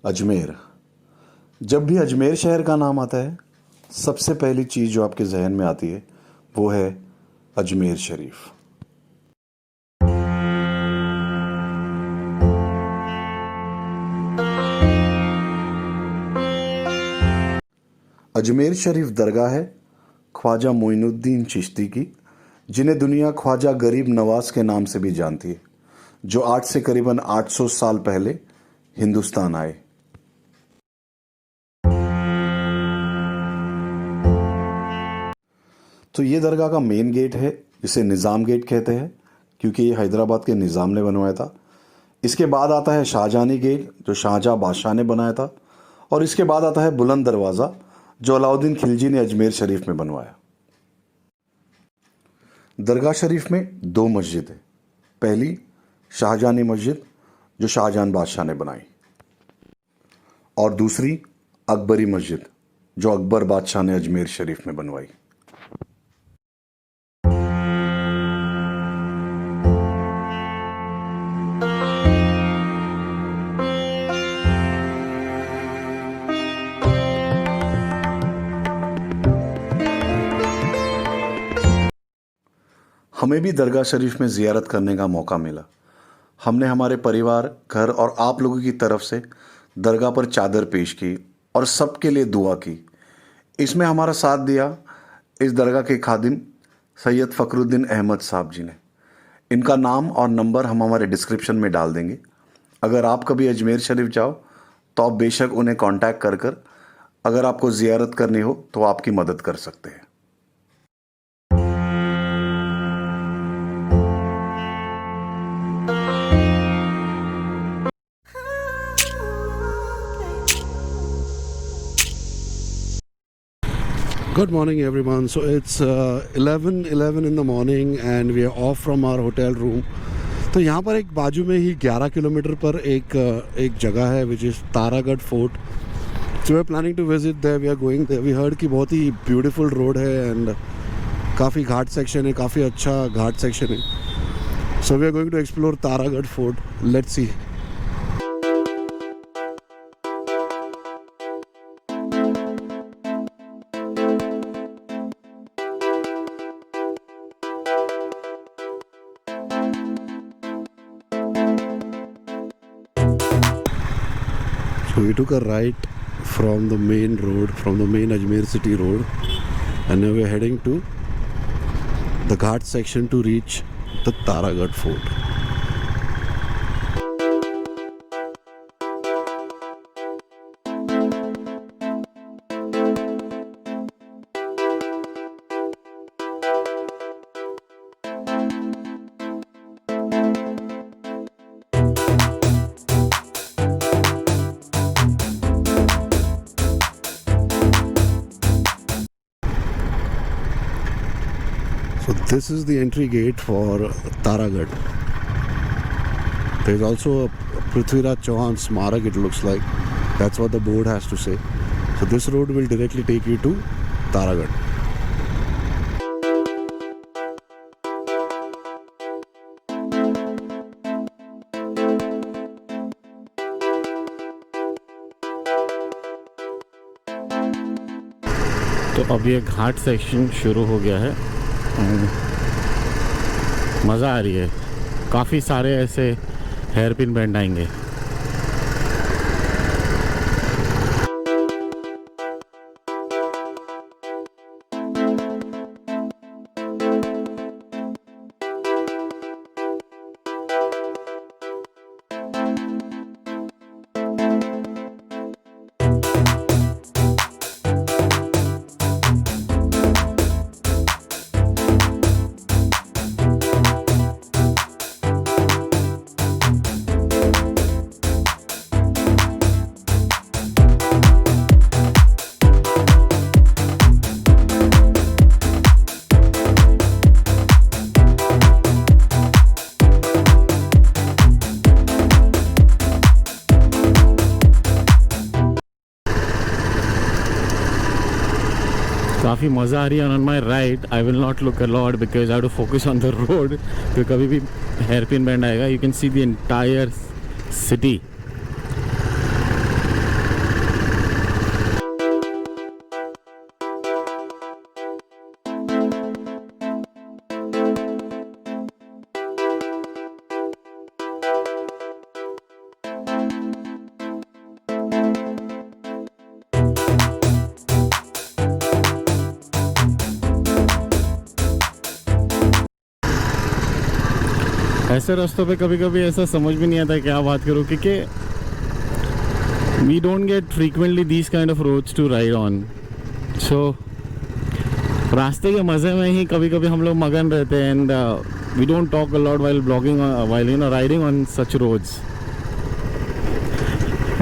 अजमेर। जब भी अजमेर शहर का नाम आता है, सबसे पहली चीज़ जो आपके जहन में आती है वो है अजमेर शरीफ। अजमेर शरीफ दरगाह है ख्वाजा मोइनुद्दीन चिश्ती की, जिन्हें दुनिया ख्वाजा गरीब नवाज के नाम से भी जानती है, जो आज से करीबन 800 साल पहले हिंदुस्तान आए। तो ये दरगाह का मेन गेट है, जिसे निज़ाम गेट कहते हैं, क्योंकि ये हैदराबाद के निज़ाम ने बनवाया था। इसके बाद आता है शाहजहानी गेट, जो शाहजहाँ बादशाह ने बनाया था, और इसके बाद आता है बुलंद दरवाज़ा, जो अलाउद्दीन खिलजी ने अजमेर शरीफ में बनवाया। दरगाह शरीफ में 2 मस्जिद है। पहली शाहजहानी मस्जिद, जो शाहजहां बादशाह ने बनाई, और दूसरी अकबरी मस्जिद, जो अकबर बादशाह ने अजमेर शरीफ में बनवाई। हमें भी दरगाह शरीफ में ज़ियारत करने का मौका मिला। हमने हमारे परिवार, घर और आप लोगों की तरफ से दरगाह पर चादर पेश की और सबके लिए दुआ की। इसमें हमारा साथ दिया इस दरगाह के खादिम सैयद फ़खरुद्दीन अहमद साहब जी ने। इनका नाम और नंबर हम हमारे डिस्क्रिप्शन में डाल देंगे। अगर आप कभी अजमेर शरीफ जाओ तो आप बेशक उन्हें कांटेक्ट कर अगर आपको ज़ियारत करनी हो तो आपकी मदद कर सकते हैं। Good morning everyone. So it's 11 in the morning and we are off from our hotel room. तो यहाँ पर एक बाजू में ही 11 किलोमीटर पर एक जगह है which is Taragarh fort. So we are planning to visit there. We are going there. We heard कि बहुत ही beautiful road है and काफ़ी घाट सेक्शन है, काफ़ी अच्छा घाट सेक्शन है. So we are going to explore Taragarh fort. Let's see. So we took a right from the main road, from the main Ajmer city road, and now we are heading to the Ghat section to reach the Taragarh fort. So this is the entry gate for Taragarh. There is also a Prithviraj Chauhan Smarak, it looks like. That's what the board has to say. So this road will directly take you to Taragarh. तो अब ये घाट section शुरू हो गया है. मज़ा आ रही है. काफ़ी सारे ऐसे हेयर पिन बैंड आएंगे. काफ़ी मज़ा आ रही है. On my right I will not look a lot because I have to focus on the road, क्योंकि कभी भी हेयर पिन बैंड आएगा. You can see the entire city. ऐसे रास्तों पे कभी कभी ऐसा समझ भी नहीं आता क्या बात करूँ, क्योंकि we don't get frequently these kind of roads to ride on. So रास्ते के मज़े में ही कभी कभी हम लोग मगन रहते हैं. And we don't talk a lot while blogging, while you know riding on such roads.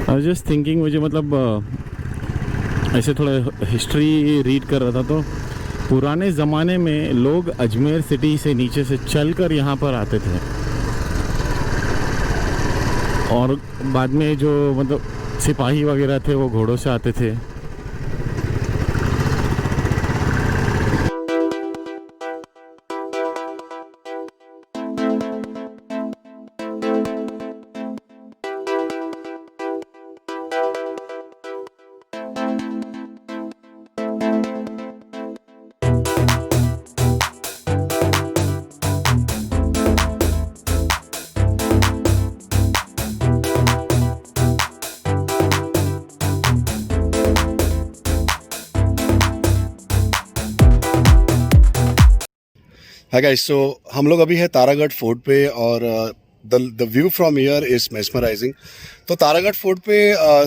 I was just thinking, मुझे मतलब ऐसे थोड़ा हिस्ट्री रीड कर रहा था, तो पुराने ज़माने में लोग अजमेर सिटी से नीचे से चलकर यहाँ पर आते थे. और बाद में जो मतलब सिपाही वगैरह थे वो घोड़ों से आते थे. हाय गाइस, सो हम लोग अभी है तारागढ़ फोर्ट पे और the view from here is mesmerising. तो तारागढ़ फोर्ट पे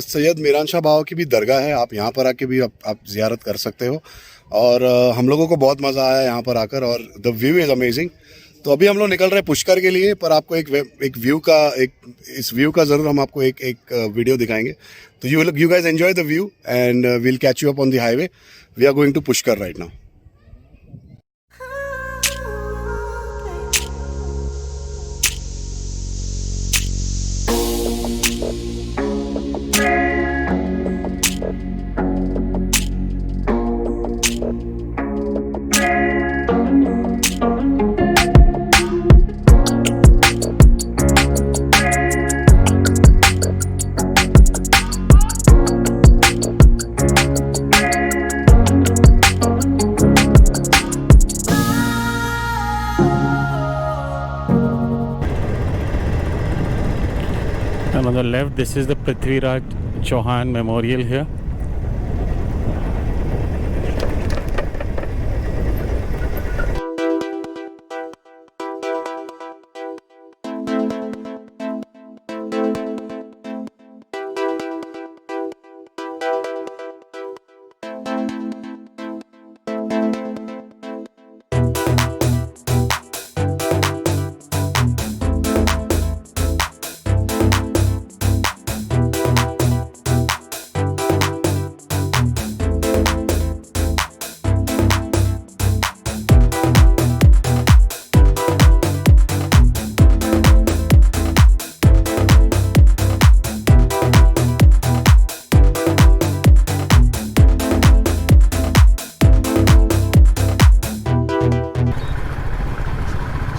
सैयद मीरान शाह बाबा की भी दरगाह है. आप यहाँ पर आके भी आप ज़ियारत कर सकते हो. और हम लोगों को बहुत मज़ा आया यहाँ पर आकर और द व्यू इज़ अमेजिंग. तो अभी हम लोग निकल रहे हैं पुष्कर के लिए, पर आपको एक व्यू का इस व्यू का ज़रूर हम आपको एक वीडियो दिखाएंगे. तो you guys enjoy the view and will catch you up on the highway. We are going to Pushkar right now. And on the left, this is the Prithviraj Chauhan Memorial here.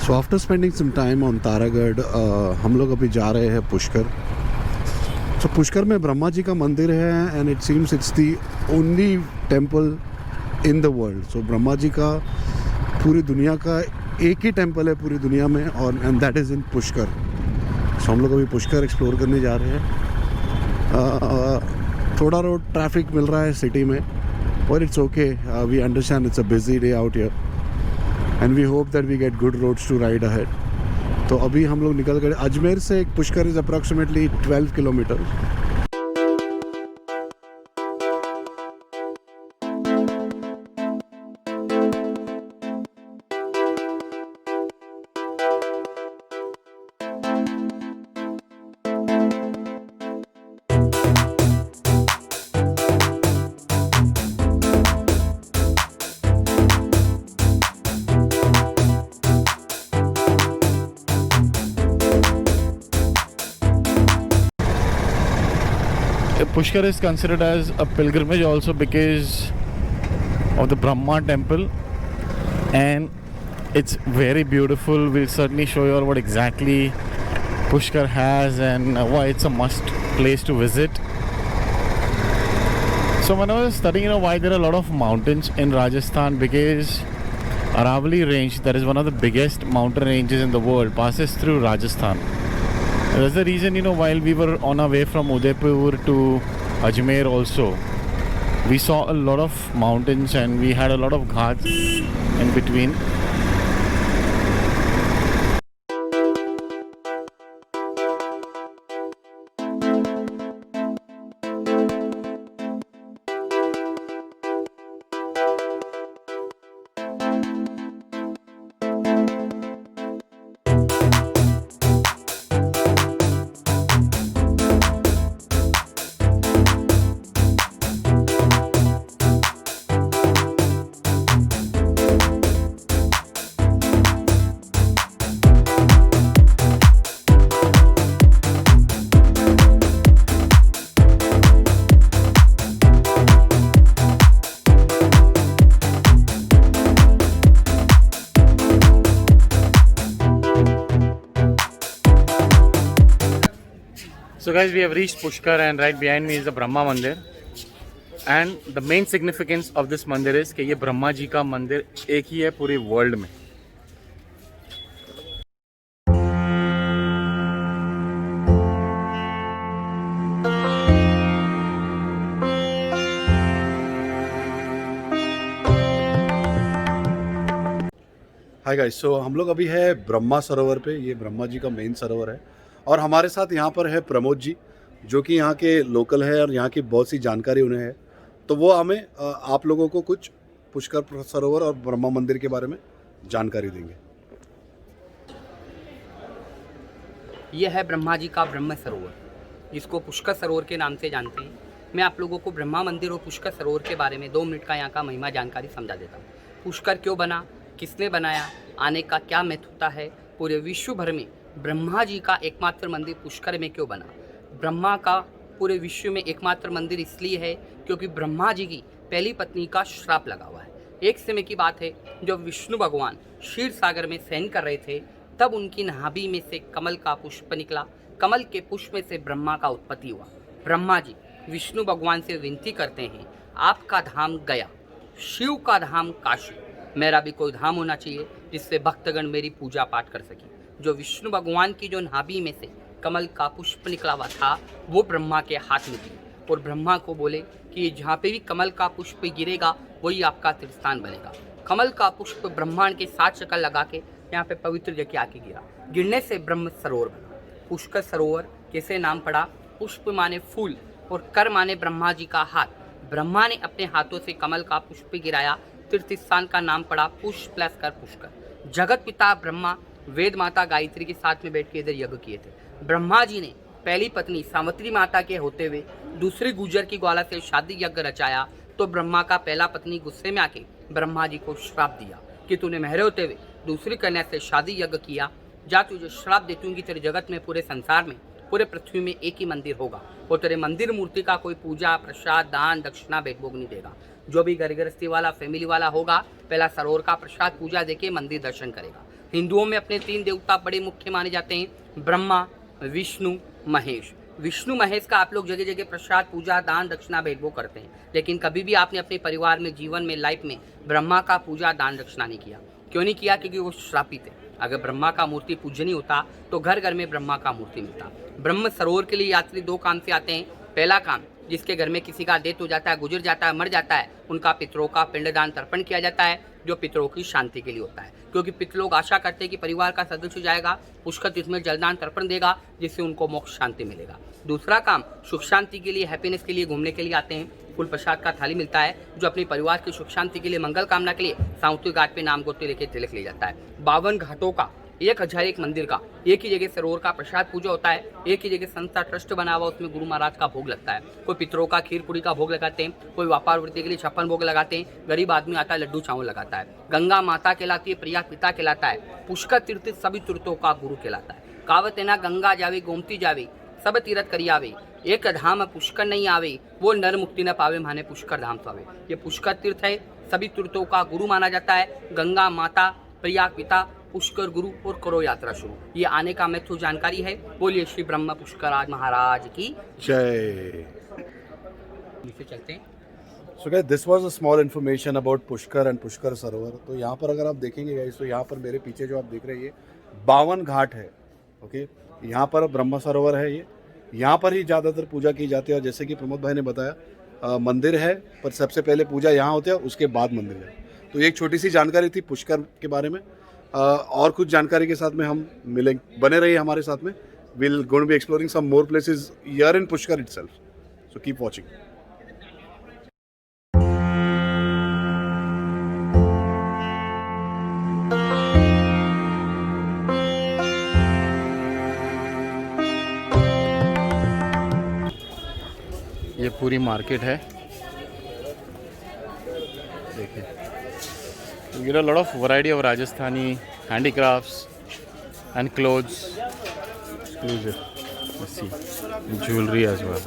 So after spending some time on Taragarh हम लोग अभी जा रहे हैं पुष्कर. सो पुष्कर में ब्रह्मा जी का मंदिर है and it seems it's the only temple in the world. So Brahma ji का पूरी दुनिया का एक ही टेम्पल है पूरी दुनिया में, और and that is in Pushkar. So हम लोग अभी पुष्कर एक्सप्लोर करने जा रहे हैं. थोड़ा रोड ट्रैफिक मिल रहा है सिटी में, और it's okay. We understand it's a busy day out here and we hope that we get good roads to ride ahead. तो अभी हम लोग निकल गए. अजमेर से Pushkar is approximately 12 kilometre. Pushkar is considered as a pilgrimage also because of the Brahma temple, and it's very beautiful. We'll certainly show you all what exactly Pushkar has and why it's a must place to visit. So when I was studying, why there are a lot of mountains in Rajasthan, because Aravalli range, that is one of the biggest mountain ranges in the world, passes through Rajasthan. That's the reason, while we were on our way from Udaipur to Ajmer also, we saw a lot of mountains and we had a lot of ghats in between. So guys, we have reached Pushkar and right behind me is the Brahma Mandir. And the main significance of this मंदिर is कि ये ब्रह्मा जी का मंदिर एक ही है पूरे world में. Hi guys, सो हम लोग अभी है ब्रह्मा सरोवर पे. ये ब्रह्मा जी का मेन सरोवर है और हमारे साथ यहाँ पर है प्रमोद जी, जो कि यहाँ के लोकल है और यहाँ की बहुत सी जानकारी उन्हें है. तो वो हमें आप लोगों को कुछ पुष्कर सरोवर और ब्रह्मा मंदिर के बारे में जानकारी देंगे. यह है ब्रह्मा जी का ब्रह्म सरोवर, जिसको पुष्कर सरोवर के नाम से जानते हैं. मैं आप लोगों को ब्रह्मा मंदिर और पुष्कर सरोवर के बारे में 2 मिनट का यहाँ का महिमा जानकारी समझा देता हूँ. पुष्कर क्यों बना, किसने बनाया, आने का क्या महत्व होता है, पूरे विश्व भर में ब्रह्मा जी का एकमात्र मंदिर पुष्कर में क्यों बना. ब्रह्मा का पूरे विश्व में एकमात्र मंदिर इसलिए है क्योंकि ब्रह्मा जी की पहली पत्नी का श्राप लगा हुआ है. एक समय की बात है, जब विष्णु भगवान क्षीर सागर में शयन कर रहे थे, तब उनकी नाभि में से कमल का पुष्प निकला. कमल के पुष्प में से ब्रह्मा का उत्पत्ति हुआ. ब्रह्मा जी विष्णु भगवान से विनती करते हैं, आपका धाम गया, शिव का धाम काशी, मेरा भी कोई धाम होना चाहिए जिससे भक्तगण मेरी पूजा पाठ कर सके. जो विष्णु भगवान की जो नाभि में से कमल का पुष्प निकला हुआ था, वो ब्रह्मा के हाथ में दिया और ब्रह्मा को बोले कि जहाँ पे भी कमल का पुष्प गिरेगा वही आपका तीर्थस्थान बनेगा. कमल का पुष्प ब्रह्मांड के 7 चक्कर लगा के यहाँ पे पवित्र जगह आके गिरा. गिरने से ब्रह्म सरोवर बना. पुष्कर सरोवर कैसे नाम पड़ा? पुष्प माने फूल और कर माने ब्रह्मा जी का हाथ. ब्रह्मा ने अपने हाथों से कमल का पुष्प गिराया, तीर्थ स्थान का नाम पड़ा पुष्प प्लस कर पुष्कर. जगत पिता ब्रह्मा वेद माता गायत्री के साथ में बैठ के इधर यज्ञ किए थे. ब्रह्मा जी ने पहली पत्नी सावित्री माता के होते हुए दूसरी गुजर की ग्वाला से शादी यज्ञ रचाया. तो ब्रह्मा का पहला पत्नी गुस्से में आके ब्रह्मा जी को श्राप दिया कि तूने मेरे होते हुए दूसरी कन्या से शादी यज्ञ किया, जा तुझे श्राप देती हूँ कि तेरे जगत में, पूरे संसार में, पूरे पृथ्वी में एक ही मंदिर होगा और तेरे मंदिर मूर्ति का कोई पूजा प्रसाद दान दक्षिणा भेदभोग नहीं देगा. जो भी घर गृहस्थी वाला फैमिली वाला होगा, पहला सरोवर का प्रसाद पूजा देके मंदिर दर्शन करेगा. हिंदुओं में अपने 3 देवता बड़े मुख्य माने जाते हैं, ब्रह्मा, विष्णु, महेश. विष्णु महेश का आप लोग जगह जगह प्रसाद पूजा दान दक्षिणा भेदभोग करते हैं, लेकिन कभी भी आपने अपने परिवार में, जीवन में, लाइफ में ब्रह्मा का पूजा दान दक्षिणा नहीं किया. क्यों नहीं किया? क्योंकि वो श्रापित है. अगर ब्रह्मा का मूर्ति पूज्य नहीं होता तो घर घर में ब्रह्मा का मूर्ति मिलता. ब्रह्म सरोवर के लिए यात्री 2 काम से आते हैं. पहला काम, जिसके घर में किसी का डेथ हो जाता है, गुजर जाता है, मर जाता है, उनका पितरों का पिंडदान तर्पण किया जाता है, जो पितरों की शांति के लिए होता है. क्योंकि पितृ लोग आशा करते हैं कि परिवार का सदस्य जाएगा, पुष्कर तीर्थ में जलदान तर्पण देगा, जिससे उनको मोक्ष शांति मिलेगा. दूसरा काम, सुख शांति के लिए, हैप्पीनेस के लिए घूमने के लिए आते हैं. फूल प्रसाद का थाली मिलता है, जो अपने परिवार की सुख शांति के लिए, मंगल कामना के लिए साउथी घाट पे नाम गोते लेके तिलक ले जाता है. 52 घाटों का 1001 मंदिर का एक ही जगह सरोवर का प्रसाद पूजा होता है. एक ही जगह संस्था ट्रस्ट बना हुआ, उसमें गुरु महाराज का भोग लगता है. कोई पितरों का खीर पूरी का भोग लगाते हैं, कोई व्यापार वृद्धि के लिए 56 भोग लगाते हैं, गरीब आदमी आता है लड्डू चावल लगाता है. गंगा माता कहलाती है, प्रयाग पिता कहलाता है. पुष्कर तीर्थ सभी तीर्थों का गुरु कहलाता है. कहावत है ना, गंगा जावे गोमती जावे, सब तीर्थ करी आवे, एक धाम पुष्कर नहीं आवे, वो नर मुक्ति न पावे, माने पुष्कर धाम तो आवे. ये पुष्कर तीर्थ है, सभी तीर्थों का गुरु माना जाता है. गंगा माता, प्रयाग पिता, पुष्कर गुरु और करो यात्रा शुरू. ये आने का महत्व जानकारी है. बोलिए श्री ब्रह्म पुष्कराज महाराज की जय. नीचे चलते हैं. So guys, this was a small information about Pushkar and Pushkar सरोवर. तो यहाँ पर अगर आप देखेंगे गाइस, तो यहाँ पर मेरे पीछे जो आप देख रहे हैं, ये 52 घाट है. ओके, यहाँ पर ब्रह्म सरोवर है. ये यहाँ पर ही ज़्यादातर पूजा की जाती है. और जैसे कि प्रमोद भाई ने बताया, मंदिर है पर सबसे पहले पूजा यहाँ होती है, उसके बाद मंदिर है. तो एक छोटी सी जानकारी थी पुष्कर के बारे में. और कुछ जानकारी के साथ में हम मिलेंगे. बने रहिए हमारे साथ में. Will going be exploring some more places here in Pushkar itself. So keep watching. ये पूरी मार्केट है, देखिए. You get a lot of variety of Rajasthani handicrafts and clothes, exclusive. Let's see, jewelry as well.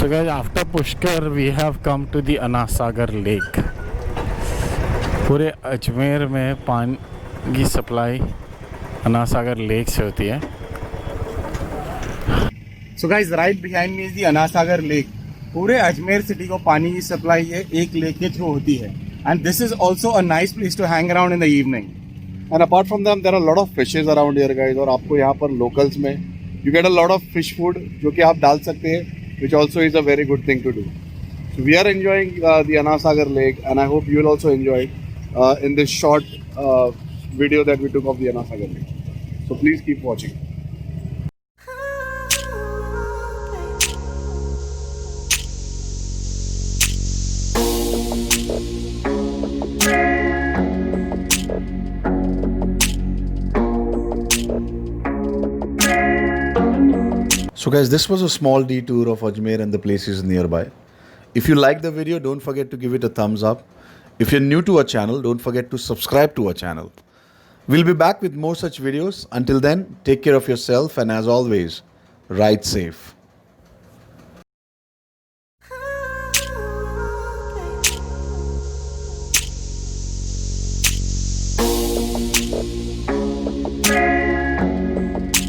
So guys, after Pushkar we have come to the Anasagar Lake. पूरे अजमेर में पानी की supply Anasagar lake से होती है. So guys, right behind me is the Anasagar Lake. पूरे Ajmer city को पानी की सप्लाई ये एक लेक के थ्रू होती है. And this is also a nice place to hang around in the evening. And apart from them, there are a lot of fishes around here, guys. और आपको यहाँ पर locals में you get a lot of fish food जो कि आप डाल सकते हैं, which also is a very good thing to do. So we are enjoying the Anasagar Lake, and I hope you will also enjoy in this short video that we took of the Anasagar Lake. So please keep watching. So guys, this was a small detour of Ajmer and the places nearby. If you like the video, don't forget to give it a thumbs up. If you're new to our channel, don't forget to subscribe to our channel. We'll be back with more such videos. Until then, take care of yourself, and as always, ride safe.